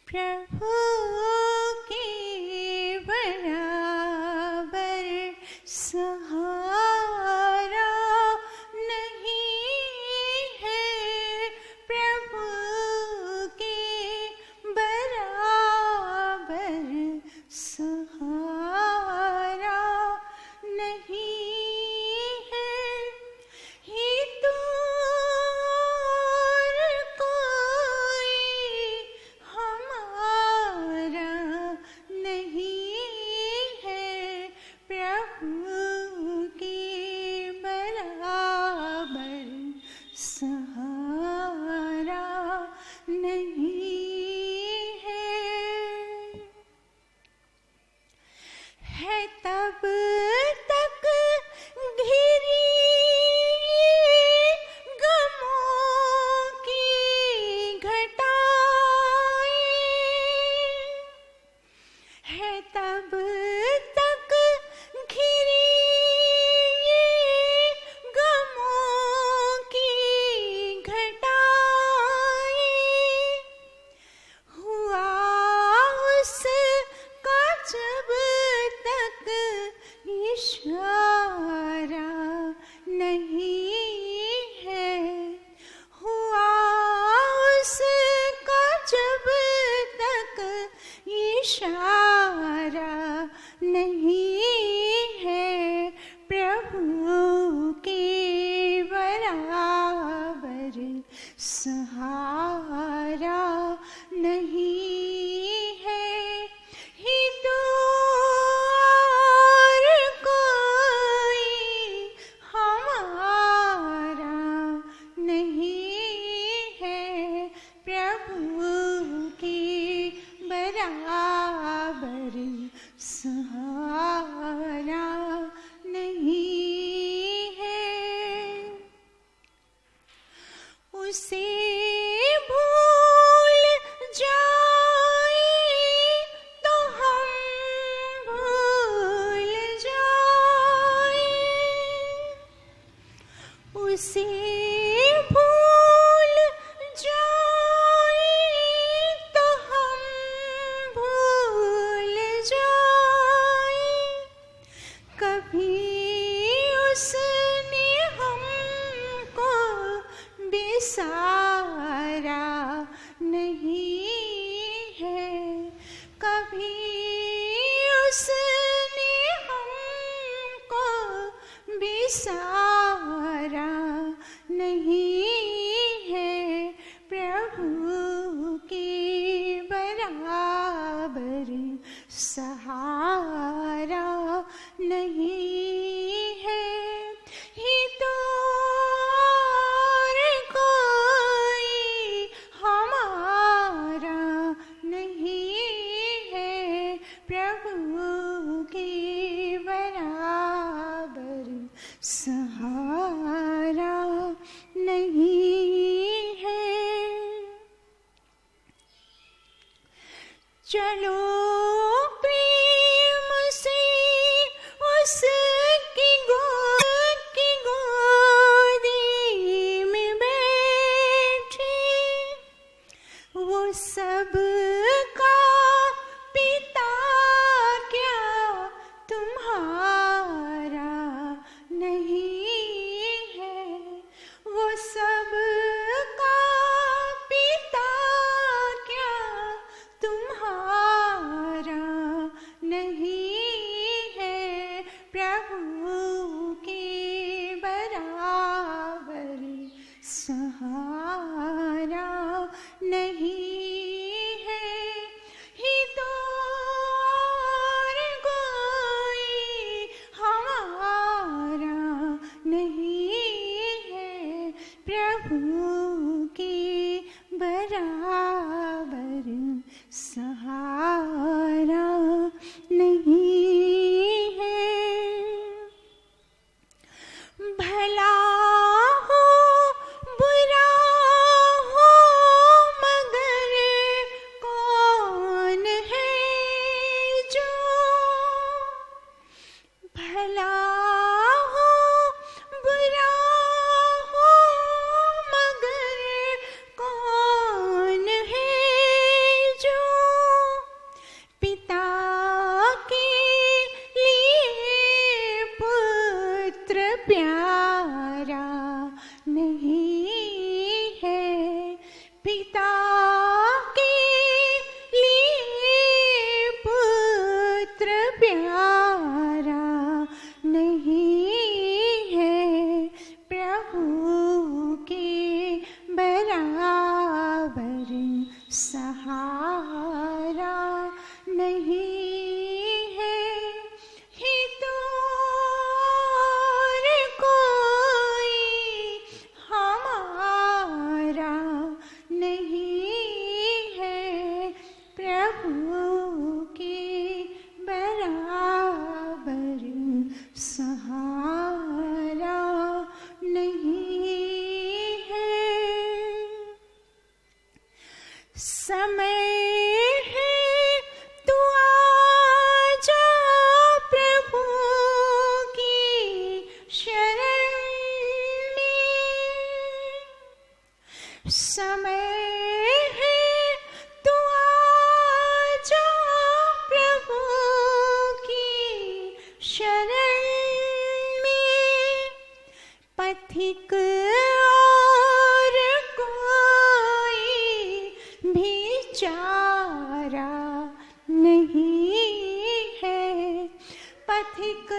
प्रभु के बराबर सहारा नहीं है, प्रभु के बराबर सहारा नहीं है। ही तो और कोई हमारा नहीं है, प्रभु के बराबर सहारा नहीं है तब तक घिरी गमों की घटाएं, है तब तक घिरी गमों की घटाएं। हुआ उसका जब तक इशारा नहीं है, हुआ उसका जब तक इशारा नहीं है, प्रभु के बराबर सहारा नहीं है। ही तो और कोई हमारा नहीं है, प्रभु के बराबर सहारा नहीं है। उसे भूल जाए तो हम भूल जाए, उसे भूल जाए तो हम भूल जाए। कभी उसने हमको बिसारा नहीं है, कभी उसने हमको बिसारा नहीं है, प्रभु के बराबर सहारा नहीं है। ही तो और कोई हमारा नहीं है, प्रभु के बराबर सहारा नहीं है। चलो प्रेम से उसकी गोदी में बैठे, वो सब का पिता क्या तुम्हारा नहीं है, वो सब का पिता क्या तुम्हारा नहीं है, प्रभु के बराबर सहारा नहीं है। ही तो और कोई हमारा नहीं है, प्रभु के बराबर सहारा नहीं है। भला हो बुरा हो मगर कौन है जो, भला हो बुरा हो मगर कौन है जो सहारा नहीं है हित और कोई हमारा नहीं है, प्रभु के बराबर सहारा नहीं है। समय है तू आजा प्रभु की शरण में, समय है तू आजा प्रभु की शरण में, पथिक और कोई भी चारा नहीं है, पथिक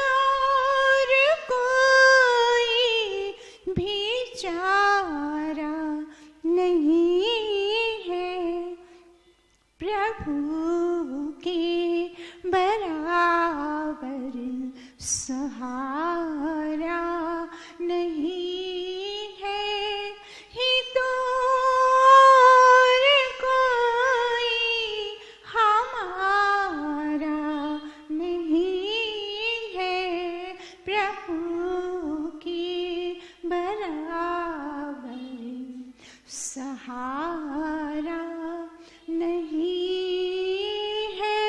और कोई भी चारा नहीं है, प्रभु के बराबर सहारा नहीं है, हित और कोई हमारा नहीं है, प्रभु के बराबर सहारा नहीं है।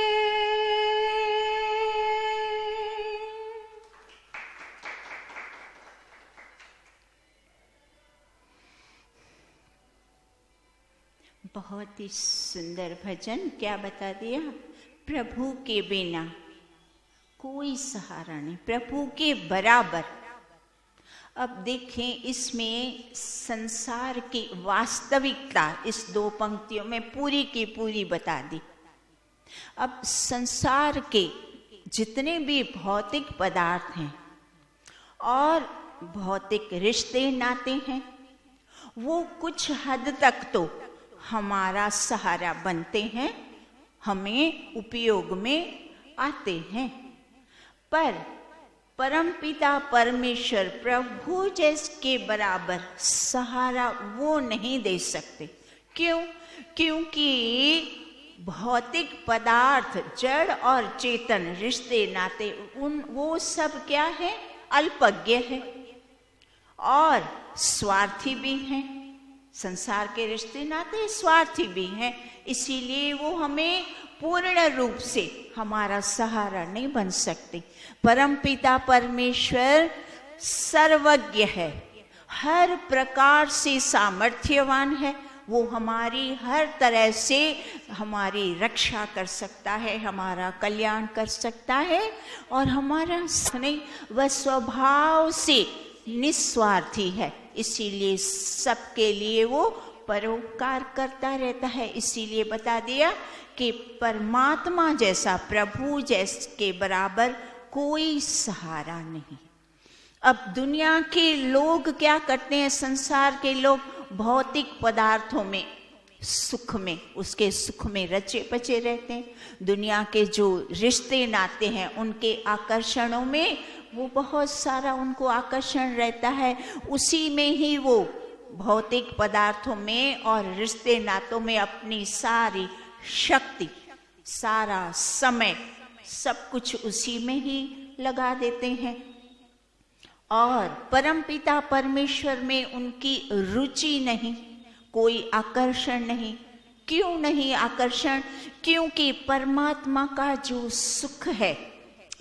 बहुत ही सुंदर भजन, क्या बता दिया? प्रभु के बिना कोई सहारा नहीं, प्रभु के बराबर। अब देखें, इसमें संसार की वास्तविकता इस दो पंक्तियों में पूरी की पूरी बता दी। अब संसार के जितने भी भौतिक पदार्थ हैं और भौतिक रिश्ते नाते हैं, वो कुछ हद तक तो हमारा सहारा बनते हैं, हमें उपयोग में आते हैं, पर परमपिता परमेश्वर प्रभु जैसे बराबर सहारा वो नहीं दे सकते। क्यों? क्योंकि भौतिक पदार्थ, जड़ और चेतन रिश्ते नाते वो सब क्या है? अल्पज्ञ है और स्वार्थी भी हैं। संसार के रिश्ते नाते स्वार्थी भी हैं, इसीलिए वो हमें पूर्ण रूप से हमारा सहारा नहीं बन सकते। परमपिता परमेश्वर सर्वज्ञ है, हर प्रकार से सामर्थ्यवान है, वो हमारी हर तरह से हमारी रक्षा कर सकता है, हमारा कल्याण कर सकता है और हमारा नहीं, वह स्वभाव से निस्वार्थी है, इसीलिए सबके लिए वो परोपकार करता रहता है। इसीलिए बता दिया कि परमात्मा जैसा, प्रभु जैसे के बराबर कोई सहारा नहीं। अब दुनिया के लोग क्या करते हैं? संसार के लोग भौतिक पदार्थों में, सुख में, उसके सुख में रचे पचे रहते हैं। दुनिया के जो रिश्ते नाते हैं उनके आकर्षणों में वो बहुत सारा उनको आकर्षण रहता है, उसी में ही वो भौतिक पदार्थों में और रिश्ते नातों में अपनी सारी शक्ति, सारा समय, सब कुछ उसी में ही लगा देते हैं और परमपिता परमेश्वर में उनकी रुचि नहीं, कोई आकर्षण नहीं। क्यों नहीं आकर्षण? क्योंकि परमात्मा का जो सुख है,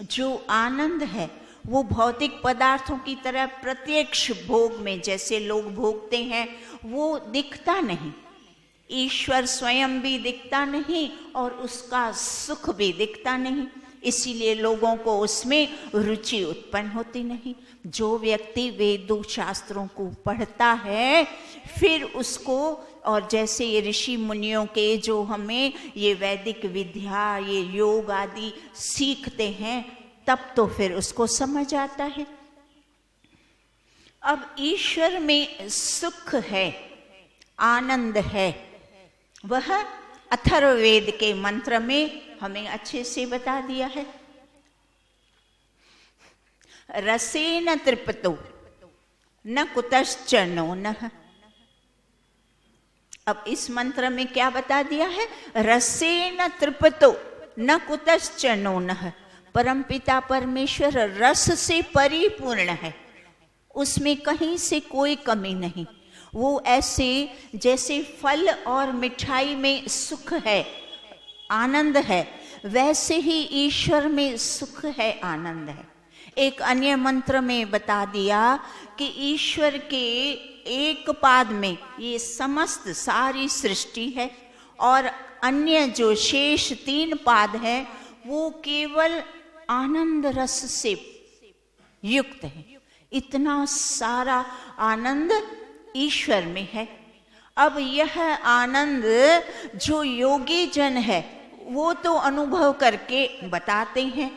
जो आनंद है, वो भौतिक पदार्थों की तरह प्रत्यक्ष भोग में जैसे लोग भोगते हैं वो दिखता नहीं। ईश्वर स्वयं भी दिखता नहीं और उसका सुख भी दिखता नहीं, इसीलिए लोगों को उसमें रुचि उत्पन्न होती नहीं। जो व्यक्ति वेदों शास्त्रों को पढ़ता है फिर उसको, और जैसे ये ऋषि मुनियों के जो हमें ये वैदिक विद्या, ये योग आदि सीखते हैं, तब तो फिर उसको समझ आता है। अब ईश्वर में सुख है, आनंद है, वह अथर्ववेद के मंत्र में हमें अच्छे से बता दिया है। रसेन तृप्तो न कुतश्च नोनः। अब इस मंत्र में क्या बता दिया है? रसेन तृप्तो न कुतश्च नोनः। परमपिता परमेश्वर रस से परिपूर्ण है, उसमें कहीं से कोई कमी नहीं। वो ऐसे जैसे फल और मिठाई में सुख है, आनंद है, वैसे ही ईश्वर में सुख है, आनंद है। एक अन्य मंत्र में बता दिया कि ईश्वर के एक पाद में ये समस्त सारी सृष्टि है और अन्य जो शेष 3 पाद है वो केवल आनंद रस से युक्त है। इतना सारा आनंद ईश्वर में है। अब यह आनंद जो योगी जन है वो तो अनुभव करके बताते हैं,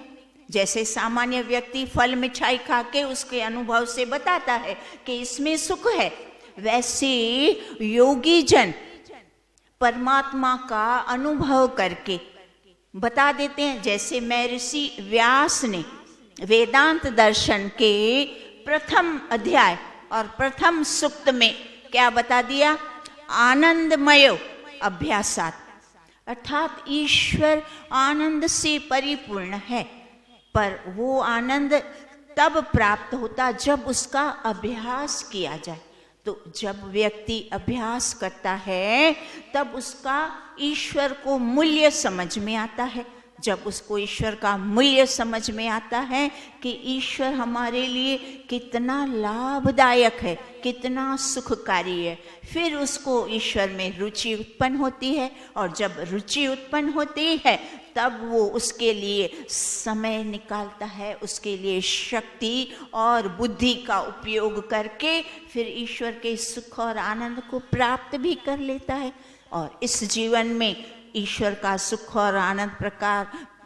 जैसे सामान्य व्यक्ति फल मिठाई खा के उसके अनुभव से बताता है कि इसमें सुख है, वैसे योगी जन परमात्मा का अनुभव करके बता देते हैं। जैसे महर्षि व्यास ने वेदांत दर्शन के प्रथम अध्याय और प्रथम सूक्त में क्या बता दिया? आनंदमय अभ्यासात, अर्थात ईश्वर आनंद से परिपूर्ण है, पर वो आनंद तब प्राप्त होता जब उसका अभ्यास किया जाए। तो जब व्यक्ति अभ्यास करता है तब उसका ईश्वर को मूल्य समझ में आता है। जब उसको ईश्वर का मूल्य समझ में आता है कि ईश्वर हमारे लिए कितना लाभदायक है, कितना सुखकारी है, फिर उसको ईश्वर में रुचि उत्पन्न होती है। और जब रुचि उत्पन्न होती है तब वो उसके लिए समय निकालता है, उसके लिए शक्ति और बुद्धि का उपयोग करके फिर ईश्वर के सुख और आनंद को प्राप्त भी कर लेता है। और इस जीवन में ईश्वर का सुख और आनंद प्रकार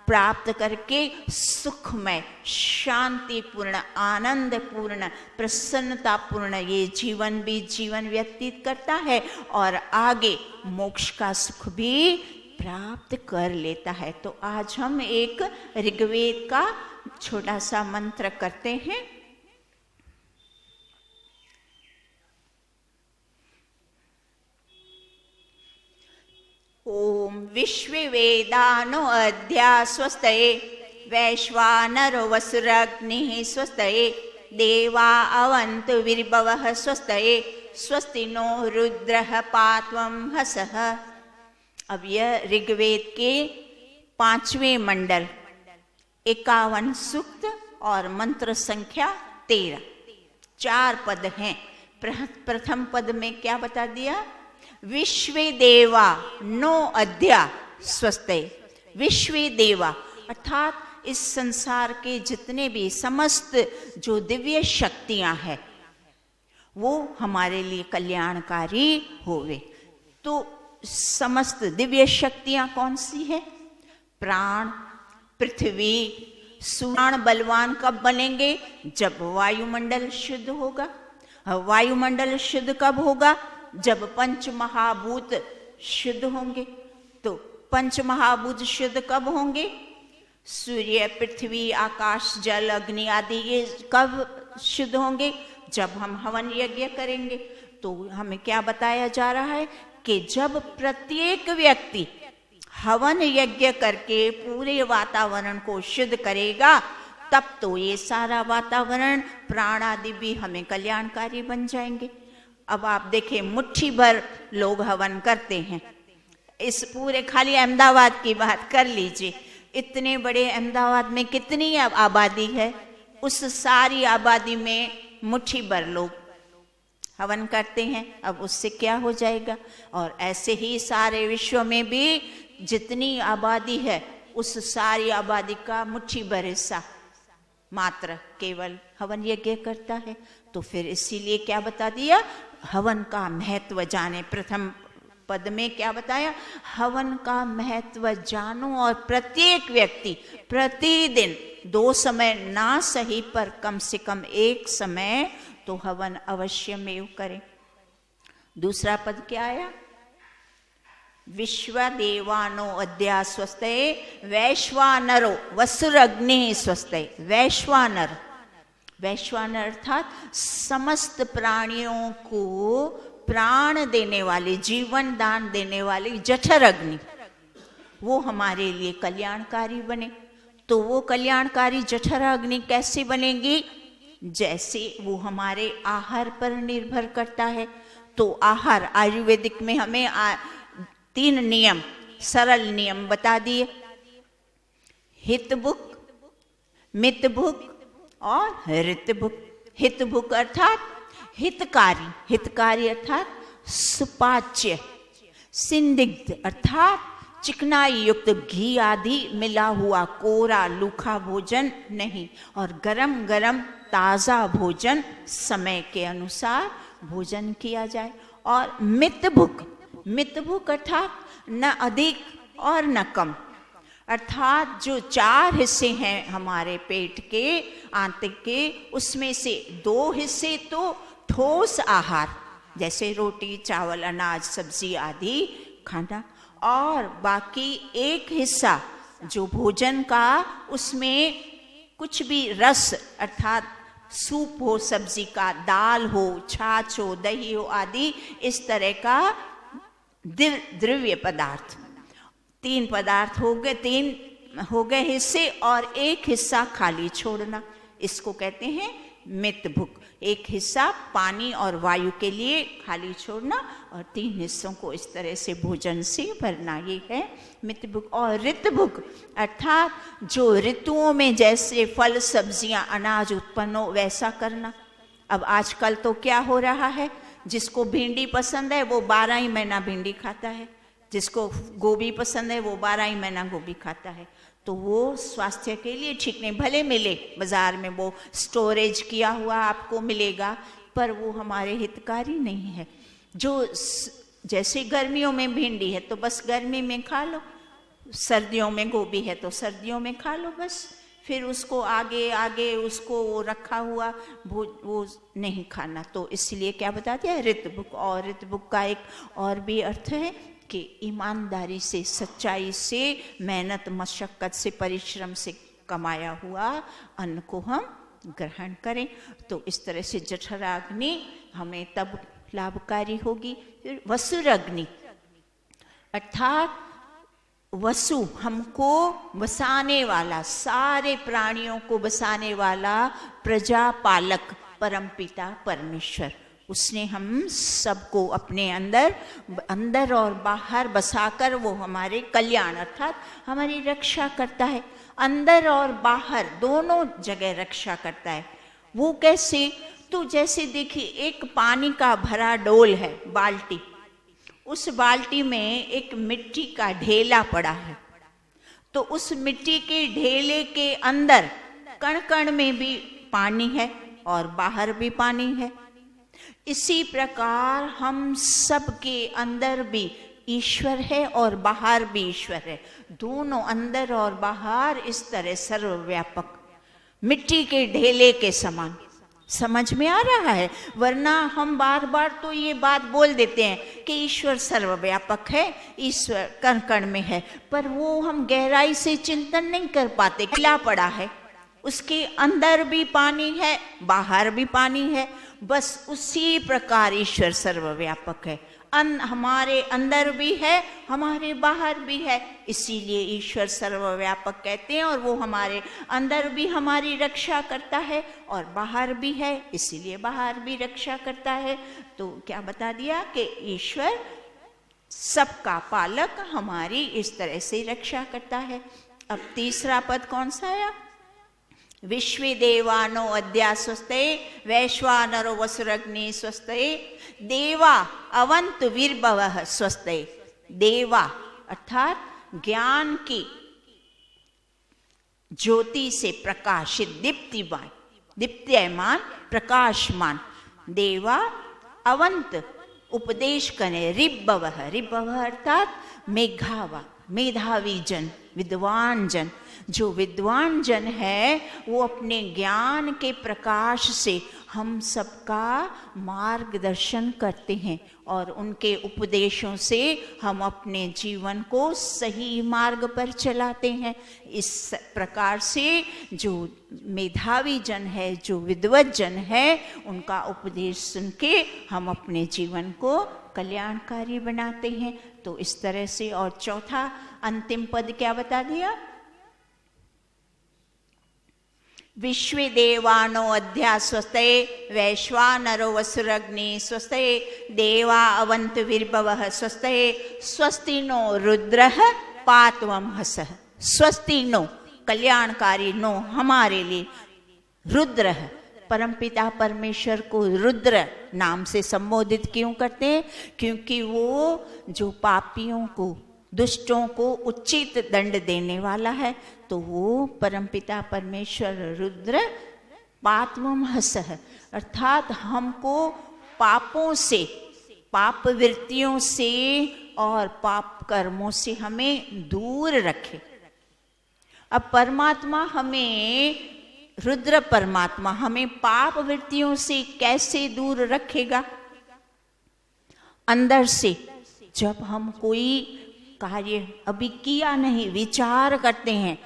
प्राप्त करके सुखमय, शांतिपूर्ण, आनंदपूर्ण, प्रसन्नतापूर्ण ये जीवन व्यतीत करता है और आगे मोक्ष का सुख भी प्राप्त कर लेता है। तो आज हम एक ऋग्वेद का छोटा सा मंत्र करते हैं। ओम विश्ववेदानो अद्या स्वस्तये वैश्वानरो वसुरग्निः स्वस्तये देवा अवन्तु विर्भवः स्वस्तये स्वस्ति नो रुद्रः पात्वं हसः। अब यह ऋग्वेद के 5वें मंडल 51 सूक्त और मंत्र संख्या 13, 4 पद हैं। प्रथम पद में क्या बता दिया? विश्वे देवा नो अद्या स्वस्ते। विश्वे देवा अर्थात इस संसार के जितने भी समस्त जो दिव्य शक्तियां हैं वो हमारे लिए कल्याणकारी होवे। तो समस्त दिव्य शक्तियां कौन सी है? प्राण, पृथ्वी, सूर्य बलवान कब बनेंगे? जब वायुमंडल शुद्ध होगा। वायुमंडल शुद्ध कब होगा? जब पंच महाभूत शुद्ध होंगे। तो पंच महाभूत शुद्ध कब होंगे? सूर्य, पृथ्वी, आकाश, जल, अग्नि आदि ये कब शुद्ध होंगे? जब हम हवन यज्ञ करेंगे। तो हमें क्या बताया जा रहा है कि जब प्रत्येक व्यक्ति हवन यज्ञ करके पूरे वातावरण को शुद्ध करेगा तब तो ये सारा वातावरण, प्राण आदि भी हमें कल्याणकारी बन जाएंगे। अब आप देखें, मुट्ठी भर लोग हवन करते हैं। इस पूरे खाली अहमदाबाद की बात कर लीजिए, इतने बड़े अहमदाबाद में कितनी आबादी है? उस सारी आबादी में मुट्ठी भर लोग हवन करते हैं। अब उससे क्या हो जाएगा? और ऐसे ही सारे विश्व में भी जितनी आबादी है उस सारी आबादी का मुट्ठी भर हिस्सा मात्र केवल हवन यज्ञ करता है। तो फिर इसीलिए क्या बता दिया? हवन का महत्व जाने। प्रथम पद में क्या बताया? हवन का महत्व जानो और प्रत्येक व्यक्ति प्रतिदिन 2 समय ना सही पर कम से कम 1 समय तो हवन अवश्य में करे। दूसरा पद क्या आया? विश्वदेवानो अद्या स्वस्ते वैश्वानरो वसुरग्नि स्वस्ते। वैश्वानर, वैश्वानर अर्थात समस्त प्राणियों को प्राण देने वाले, जीवन दान देने वाली जठर अग्नि, वो हमारे लिए कल्याणकारी बने। तो वो कल्याणकारी जठर अग्नि कैसे बनेगी? जैसे वो हमारे आहार पर निर्भर करता है। तो आहार, आयुर्वेदिक में हमें 3 नियम, सरल नियम बता दिए, हितभुक, मितभुक और ऋतभुक। हितभुक अर्थात हितकारी, हितकारी अर्थात सुपाच्य, सिंदिग्ध अर्थात चिकनाई युक्त घी आदि मिला हुआ कोरा लूखा भोजन नहीं, और गरम गरम ताज़ा भोजन समय के अनुसार भोजन किया जाए। और मितभुक, मितभुक अर्थात न अधिक और न कम, अर्थात जो 4 हिस्से हैं हमारे पेट के, आंतरिक के, उसमें से 2 हिस्से तो ठोस आहार जैसे रोटी, चावल, अनाज, सब्जी आदि खाना, और बाकी 1 हिस्सा जो भोजन का, उसमें कुछ भी रस अर्थात सूप हो सब्जी का, दाल हो, छाछ हो, दही हो आदि इस तरह का द्रव्य पदार्थ। 3 पदार्थ हो गए, 3 हो गए हिस्से, और 1 हिस्सा खाली छोड़ना, इसको कहते हैं मितभुक। 1 हिस्सा पानी और वायु के लिए खाली छोड़ना, और 3 हिस्सों को इस तरह से भोजन से भरना, ये है मितभुक। और ऋतभुक अर्थात जो ऋतुओं में जैसे फल, सब्जियां, अनाज उत्पन्न हो वैसा करना। अब आजकल तो क्या हो रहा है, जिसको भिंडी पसंद है वो 12 ही महीना भिंडी खाता है, जिसको गोभी पसंद है वो 12 ही महीना गोभी खाता है। तो वो स्वास्थ्य के लिए ठीक नहीं, भले मिले बाजार में वो स्टोरेज किया हुआ आपको मिलेगा, पर वो हमारे हितकारी नहीं है। जो जैसे गर्मियों में भिंडी है तो बस गर्मी में खा लो, सर्दियों में गोभी है तो सर्दियों में खा लो बस, फिर उसको आगे आगे उसको वो रखा हुआ वो नहीं खाना। तो इसलिए क्या बता दिया, ऋतभुक। और ऋतभुक का एक और भी अर्थ है कि ईमानदारी से, सच्चाई से, मेहनत मशक्कत से, परिश्रम से कमाया हुआ अन्न को हम ग्रहण करें। तो इस तरह से जठराग्नि हमें तब लाभकारी होगी। फिर वसुर अग्नि अर्थात वसु, हमको बसाने वाला, सारे प्राणियों को बसाने वाला प्रजापालक परमपिता परमेश्वर, उसने हम सबको अपने अंदर और बाहर बसाकर वो हमारे कल्याण अर्थात हमारी रक्षा करता है। अंदर और बाहर दोनों जगह रक्षा करता है। वो कैसे? तो जैसे देखिए, एक पानी का भरा डोल है, बाल्टी, उस बाल्टी में एक मिट्टी का ढेला पड़ा है, तो उस मिट्टी के ढेले के अंदर कण कण में भी पानी है और बाहर भी पानी है। इसी प्रकार हम सब के अंदर भी ईश्वर है और बाहर भी ईश्वर है, दोनों अंदर और बाहर इस तरह सर्वव्यापक, मिट्टी के ढेले के समान। समझ में आ रहा है? वरना हम बार बार तो ये बात बोल देते हैं कि ईश्वर सर्वव्यापक है, ईश्वर कण कण में है, पर वो हम गहराई से चिंतन नहीं कर पाते। खिला पड़ा है, उसके अंदर भी पानी है, बाहर भी पानी है, बस उसी प्रकार ईश्वर सर्वव्यापक है। हमारे अंदर भी है, हमारे बाहर भी है, इसीलिए ईश्वर सर्वव्यापक कहते हैं। और वो हमारे अंदर भी हमारी रक्षा करता है और बाहर भी है, इसीलिए बाहर भी रक्षा करता है। तो क्या बता दिया कि ईश्वर सबका पालक हमारी इस तरह से रक्षा करता है। अब तीसरा पद कौन सा आया? विश्वदेवानो अद्या स्वस्ते वैश्वानरो वसुरग्नि स्वस्ते देवा अवंत वीरभवः स्वस्ते। देवा अर्थात ज्ञान की ज्योति से प्रकाशित, दीप्तिमान, दीप्यमान, प्रकाशमान देवा अवंत उपदेश करें। ऋभवः, ऋभवः अर्थात मेघावा, मेधावी जन, विद्वान जन। जो विद्वान जन है वो अपने ज्ञान के प्रकाश से हम सबका मार्गदर्शन करते हैं और उनके उपदेशों से हम अपने जीवन को सही मार्ग पर चलाते हैं। इस प्रकार से जो मेधावी जन है, जो विद्वत जन है, उनका उपदेश सुन के हम अपने जीवन को कल्याणकारी बनाते हैं। तो इस तरह से, और चौथा अंतिम पद क्या बता दिया? विश्वे देवानो अध्या स्वस्ते वैश्वानरो वसुरग्नि स्वस्ते देवा अवंत विर्भवः स्वस्ते स्वस्ति नो रुद्रः पात्वम हसः। स्वस्ति नो कल्याणकारी, नो हमारे लिए, रुद्र, परमपिता परमेश्वर को रुद्र नाम से संबोधित क्यों करते हैं? क्योंकि वो जो पापियों को, दुष्टों को उचित दंड देने वाला है। तो वो परमपिता परमेश्वर रुद्र पात्वम हसः, अर्थात हमको पापों से, पाप वृत्तियों से और पाप कर्मों से हमें दूर रखे। अब परमात्मा हमें, रुद्र परमात्मा हमें पाप वृत्तियों से कैसे दूर रखेगा? अंदर से जब हम कोई कार्य अभी किया नहीं, विचार करते हैं,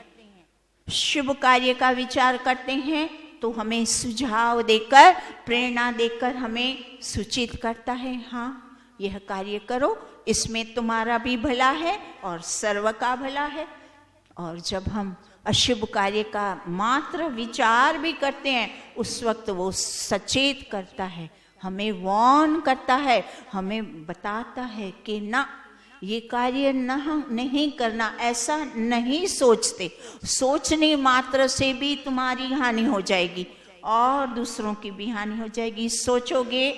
शुभ कार्य का विचार करते हैं, तो हमें सुझाव देकर, प्रेरणा देकर हमें सूचित करता है, हाँ यह कार्य करो, इसमें तुम्हारा भी भला है और सर्व का भला है। और जब हम अशुभ कार्य का मात्र विचार भी करते हैं, उस वक्त वो सचेत करता है, हमें वार्न करता है, हमें बताता है कि ना, ये कार्य नहीं करना, ऐसा नहीं सोचते, सोचने मात्र से भी तुम्हारी हानि हो जाएगी और दूसरों की भी हानि हो जाएगी। सोचोगे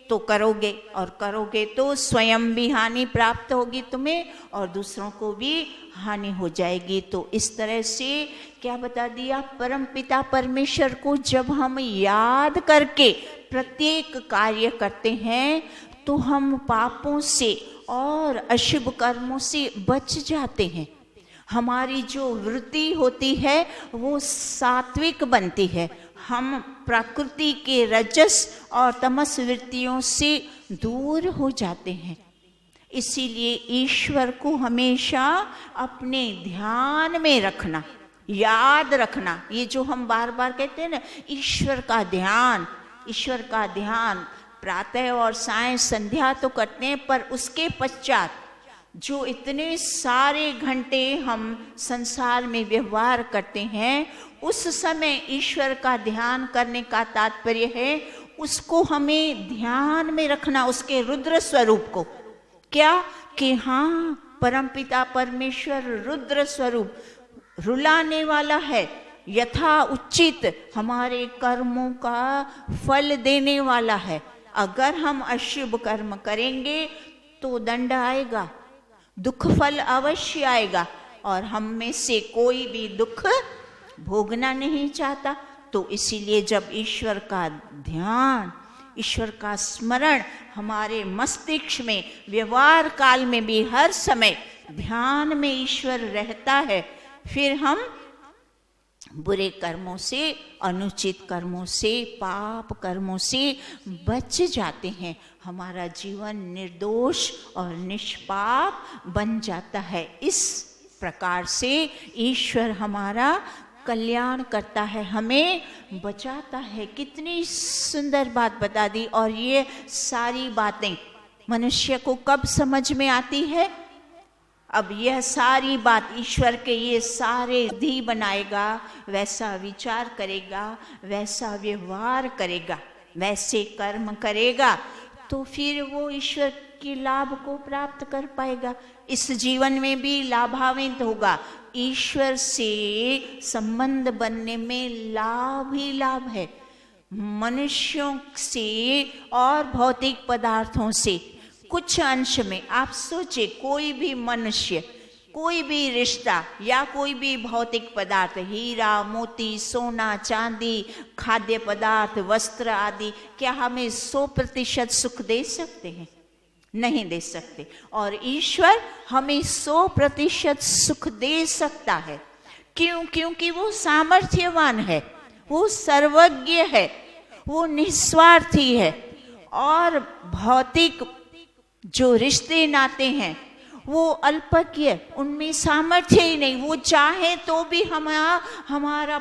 तो करोगे, और करोगे तो स्वयं भी हानि प्राप्त होगी तुम्हें और दूसरों को भी हानि हो जाएगी। तो इस तरह से क्या बता दिया? परमपिता परमेश्वर को जब हम याद करके प्रत्येक कार्य करते हैं तो हम पापों से और अशुभ कर्मों से बच जाते हैं। हमारी जो वृत्ति होती है वो सात्विक बनती है, हम प्रकृति के रजस और तमस वृत्तियों से दूर हो जाते हैं। इसीलिए ईश्वर को हमेशा अपने ध्यान में रखना, याद रखना। ये जो हम बार बार कहते हैं ना, ईश्वर का ध्यान, ईश्वर का ध्यान प्रातः और सायं संध्या तो करते हैं, पर उसके पश्चात जो इतने सारे घंटे हम संसार में व्यवहार करते हैं, उस समय ईश्वर का ध्यान करने का तात्पर्य है उसको हमें ध्यान में रखना, उसके रुद्र स्वरूप को। क्या कि हाँ, परमपिता परमेश्वर रुद्र स्वरूप रुलाने वाला है, यथा उचित हमारे कर्मों का फल देने वाला है। अगर हम अशुभ कर्म करेंगे तो दंड आएगा, दुख फल अवश्य आएगा, और हम में से कोई भी दुख भोगना नहीं चाहता। तो इसीलिए जब ईश्वर का ध्यान, ईश्वर का स्मरण हमारे मस्तिष्क में व्यवहार काल में भी हर समय ध्यान में ईश्वर रहता है, फिर हम बुरे कर्मों से, अनुचित कर्मों से, पाप कर्मों से बच जाते हैं। हमारा जीवन निर्दोष और निष्पाप बन जाता है। इस प्रकार से ईश्वर हमारा कल्याण करता है, हमें बचाता है। कितनी सुंदर बात बता दी। और ये सारी बातें मनुष्य को कब समझ में आती है? अब यह सारी बात ईश्वर के ये सारे विधि बनाएगा, वैसा विचार करेगा, वैसा व्यवहार करेगा, वैसे कर्म करेगा, तो फिर वो ईश्वर के लाभ को प्राप्त कर पाएगा। इस जीवन में भी लाभान्वित होगा। ईश्वर से संबंध बनने में लाभ ही लाभ है। मनुष्यों से और भौतिक पदार्थों से कुछ अंश में, आप सोचे, कोई भी मनुष्य, कोई भी रिश्ता या कोई भी भौतिक पदार्थ, हीरा मोती, सोना चांदी, खाद्य पदार्थ, वस्त्र आदि, क्या हमें 100% सुख दे सकते हैं? नहीं दे सकते। और ईश्वर हमें 100% सुख दे सकता है। क्यों? क्योंकि वो सामर्थ्यवान है, वो सर्वज्ञ है, वो निस्वार्थी है, और भौतिक जो रिश्ते नाते हैं वो अल्पज्ञ, उनमें सामर्थ्य ही नहीं। वो चाहे तो भी हमारा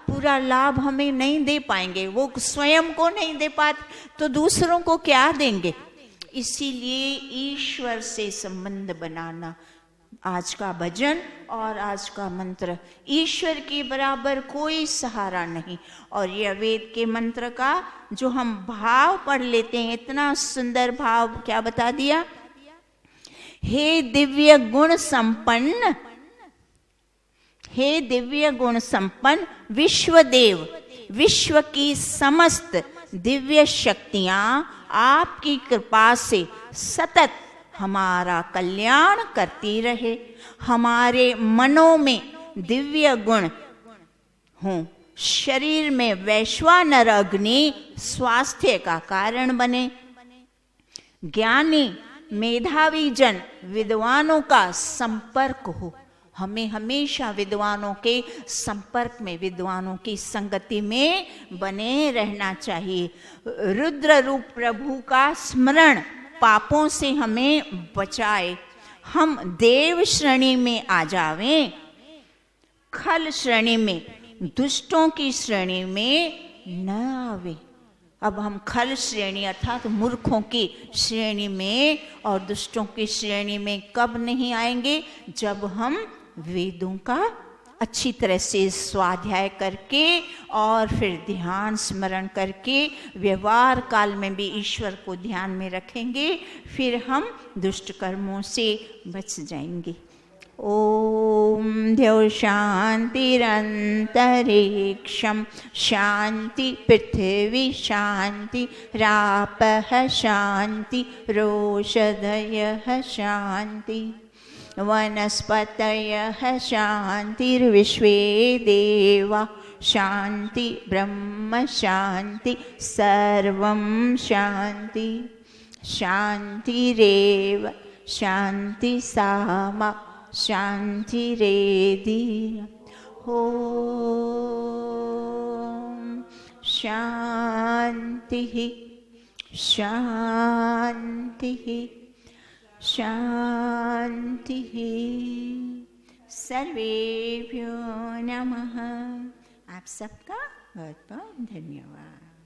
पूरा लाभ हमें नहीं दे पाएंगे। वो स्वयं को नहीं दे पाते तो दूसरों को क्या देंगे। इसीलिए ईश्वर से संबंध बनाना आज का भजन और आज का मंत्र। ईश्वर के बराबर कोई सहारा नहीं। और यह वेद के मंत्र का जो हम भाव पढ़ लेते हैं, इतना सुंदर भाव क्या बता दिया। हे दिव्य गुण संपन्न, हे दिव्य गुण संपन्न विश्वदेव, विश्व की समस्त दिव्य शक्तियां आपकी कृपा से सतत हमारा कल्याण करती रहे। हमारे मनों में दिव्य गुण हों, शरीर में वैश्वानर अग्नि स्वास्थ्य का कारण बने। ज्ञानी मेधावी जन विद्वानों का संपर्क हो। हमें हमेशा विद्वानों के संपर्क में, विद्वानों की संगति में बने रहना चाहिए। रुद्र रूप प्रभु का स्मरण पापों से हमें बचाए। हम देव श्रेणी में आ जावें, खल श्रेणी में, दुष्टों की श्रेणी में न आवे। अब हम खल श्रेणी अर्थात मूर्खों की श्रेणी में और दुष्टों की श्रेणी में कब नहीं आएंगे, जब हम वेदों का अच्छी तरह से स्वाध्याय करके और फिर ध्यान स्मरण करके व्यवहार काल में भी ईश्वर को ध्यान में रखेंगे, फिर हम दुष्ट कर्मों से बच जाएंगे। ओम द्यौ शांतिरंतरिक्षं शांति, पृथ्वी शांति, रापः शांति, रोषधयः शांति, वनस्पतयः शांतिर्विश्वे देवा शांति, ब्रह्म शांति, सर्वं शांति। शांतिरेव शांति सामा शांतिरेधि। ओम शांति शांति शांति। सर्वेभ्यो नमः। आप सबका बहुत बहुत धन्यवाद।